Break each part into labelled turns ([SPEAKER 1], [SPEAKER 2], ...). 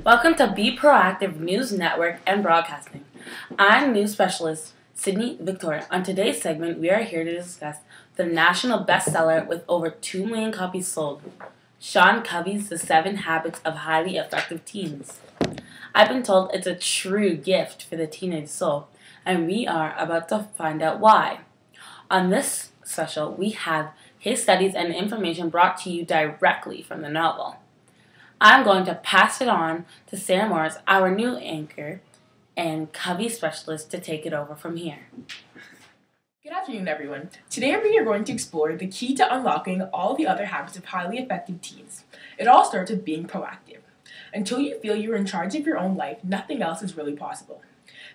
[SPEAKER 1] Welcome to Be Proactive News Network and Broadcasting. I'm news specialist Sydney Victoria. On today's segment, we are here to discuss the national bestseller with over 2 million copies sold, Sean Covey's The 7 Habits of Highly Effective Teens. I've been told it's a true gift for the teenage soul, and we are about to find out why. On this special, we have case studies and information brought to you directly from the novel. I'm going to pass it on to Sarah Morris, our new anchor and Covey specialist, to take it over from here.
[SPEAKER 2] Good afternoon, everyone. Today we are going to explore the key to unlocking all the other habits of highly effective teens. It all starts with being proactive. Until you feel you're in charge of your own life, nothing else is really possible.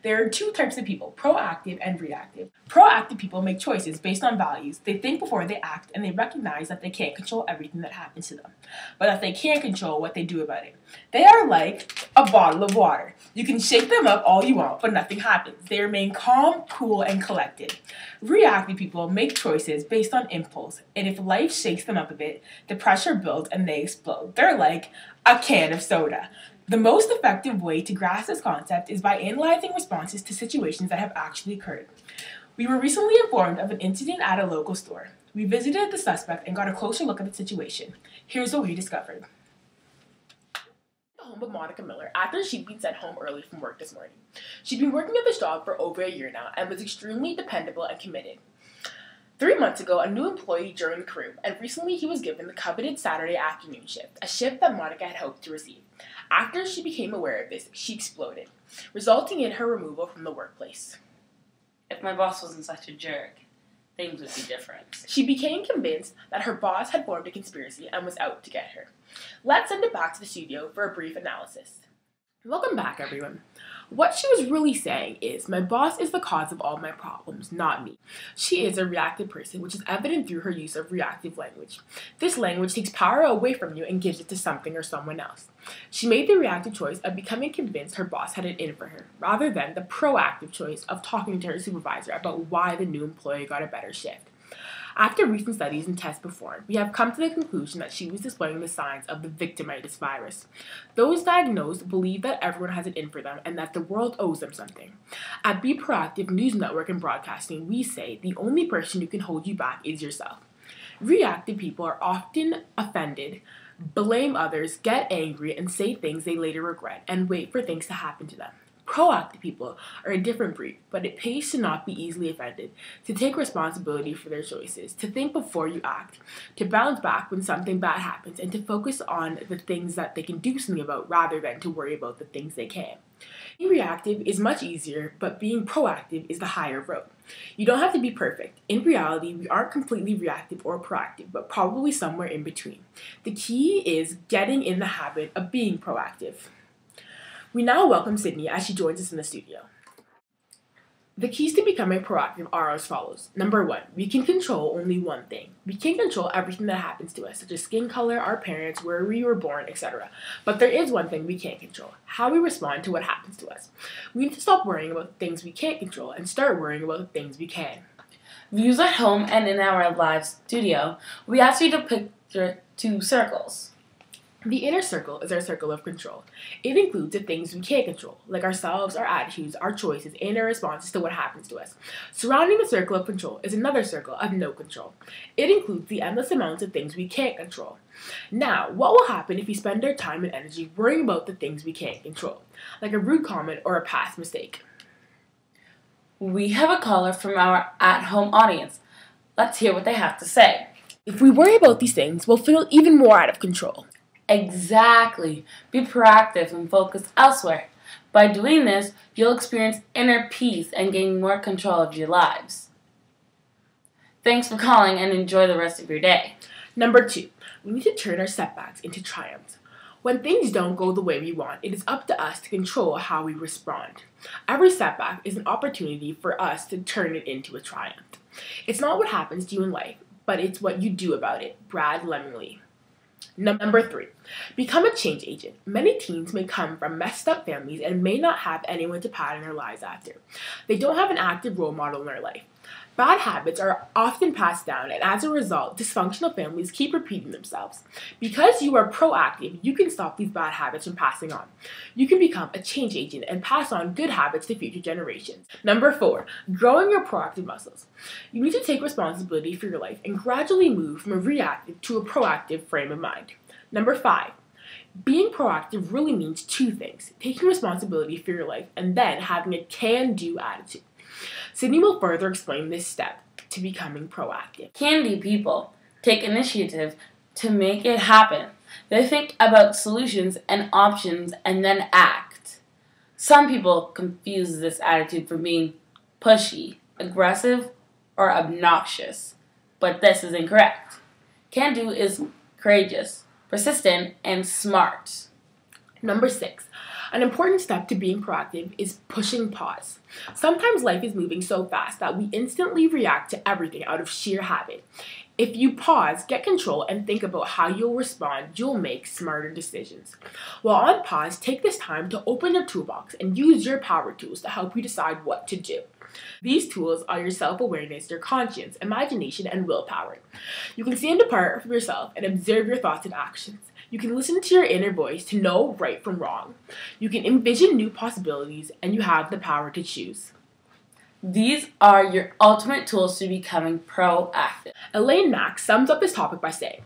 [SPEAKER 2] There are 2 types of people, proactive and reactive. Proactive people make choices based on values. They think before they act, and they recognize that they can't control everything that happens to them, but that they can control what they do about it. They are like a bottle of water. You can shake them up all you want, but nothing happens. They remain calm, cool, and collected. Reactive people make choices based on impulse, and if life shakes them up a bit, the pressure builds and they explode. They're like a can of soda. The most effective way to grasp this concept is by analyzing responses to situations that have actually occurred. We were recently informed of an incident at a local store. We visited the suspect and got a closer look at the situation. Here's what we discovered. The home of Monica Miller after she'd been sent home early from work this morning. She'd been working at this job for over a year now and was extremely dependable and committed. 3 months ago, a new employee joined the crew, and recently he was given the coveted Saturday afternoon shift, a shift that Monica had hoped to receive. After she became aware of this, she exploded, resulting in her removal from the workplace.
[SPEAKER 1] If my boss wasn't such a jerk, things would be different.
[SPEAKER 2] She became convinced that her boss had formed a conspiracy and was out to get her. Let's send it back to the studio for a brief analysis. Welcome back, everyone. What she was really saying is, my boss is the cause of all my problems, not me. She is a reactive person, which is evident through her use of reactive language. This language takes power away from you and gives it to something or someone else. She made the reactive choice of becoming convinced her boss had it in for her, rather than the proactive choice of talking to her supervisor about why the new employee got a better shift. After recent studies and tests performed, we have come to the conclusion that she was displaying the signs of the victimitis virus. Those diagnosed believe that everyone has it in for them and that the world owes them something. At Be Proactive News Network and Broadcasting, we say the only person who can hold you back is yourself. Reactive people are often offended, blame others, get angry, and say things they later regret, and wait for things to happen to them. Proactive people are a different breed, but it pays to not be easily offended, to take responsibility for their choices, to think before you act, to bounce back when something bad happens, and to focus on the things that they can do something about rather than to worry about the things they can't. Being reactive is much easier, but being proactive is the higher road. You don't have to be perfect. In reality, we aren't completely reactive or proactive, but probably somewhere in between. The key is getting in the habit of being proactive. We now welcome Sydney as she joins us in the studio. The keys to becoming proactive are as follows. Number 1, we can control only one thing. We can't control everything that happens to us, such as skin color, our parents, where we were born, etc. But there is one thing we can control, how we respond to what happens to us. We need to stop worrying about the things we can't control and start worrying about the things we can.
[SPEAKER 1] Views at home and in our live studio, we ask you to picture 2 circles.
[SPEAKER 2] The inner circle is our circle of control. It includes the things we can't control, like ourselves, our attitudes, our choices, and our responses to what happens to us. Surrounding the circle of control is another circle of no control. It includes the endless amounts of things we can't control. Now, what will happen if we spend our time and energy worrying about the things we can't control, like a rude comment or a past mistake?
[SPEAKER 1] We have a caller from our at-home audience. Let's hear what they have to say.
[SPEAKER 2] If we worry about these things, we'll feel even more out of control.
[SPEAKER 1] Exactly. Be proactive and focus elsewhere. By doing this, you'll experience inner peace and gain more control of your lives. Thanks for calling and enjoy the rest of your day.
[SPEAKER 2] Number 2, we need to turn our setbacks into triumphs. When things don't go the way we want, it is up to us to control how we respond. Every setback is an opportunity for us to turn it into a triumph. It's not what happens to you in life, but it's what you do about it. Brad Lemley. Number 3, become a change agent. Many teens may come from messed up families and may not have anyone to pattern their lives after. They don't have an active role model in their life. Bad habits are often passed down, and as a result, dysfunctional families keep repeating themselves. Because you are proactive, you can stop these bad habits from passing on. You can become a change agent and pass on good habits to future generations. Number 4, growing your proactive muscles. You need to take responsibility for your life and gradually move from a reactive to a proactive frame of mind. Number 5, being proactive really means 2 things: taking responsibility for your life and then having a can-do attitude. Sydney will further explain this step to becoming proactive.
[SPEAKER 1] Can-do people take initiative to make it happen. They think about solutions and options and then act. Some people confuse this attitude for being pushy, aggressive, or obnoxious, but this is incorrect. Can-do is courageous, persistent, and smart.
[SPEAKER 2] Number 6, an important step to being proactive is pushing pause. Sometimes life is moving so fast that we instantly react to everything out of sheer habit. If you pause, get control, and think about how you'll respond, you'll make smarter decisions. While on pause, take this time to open your toolbox and use your power tools to help you decide what to do. These tools are your self-awareness, your conscience, imagination, and willpower. You can stand apart from yourself and observe your thoughts and actions. You can listen to your inner voice to know right from wrong. You can envision new possibilities, and you have the power to choose.
[SPEAKER 1] These are your ultimate tools to becoming proactive.
[SPEAKER 2] Elaine Max sums up this topic by saying,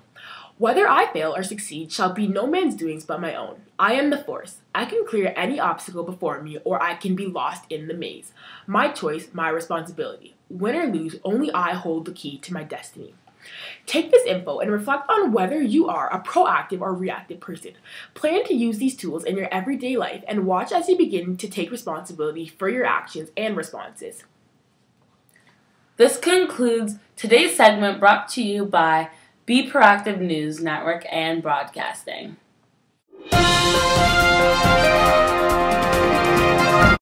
[SPEAKER 2] "Whether I fail or succeed shall be no man's doings but my own. I am the force. I can clear any obstacle before me, or I can be lost in the maze. My choice, my responsibility. Win or lose, only I hold the key to my destiny." Take this info and reflect on whether you are a proactive or reactive person. Plan to use these tools in your everyday life and watch as you begin to take responsibility for your actions and responses.
[SPEAKER 1] This concludes today's segment brought to you by Be Proactive News Network and Broadcasting.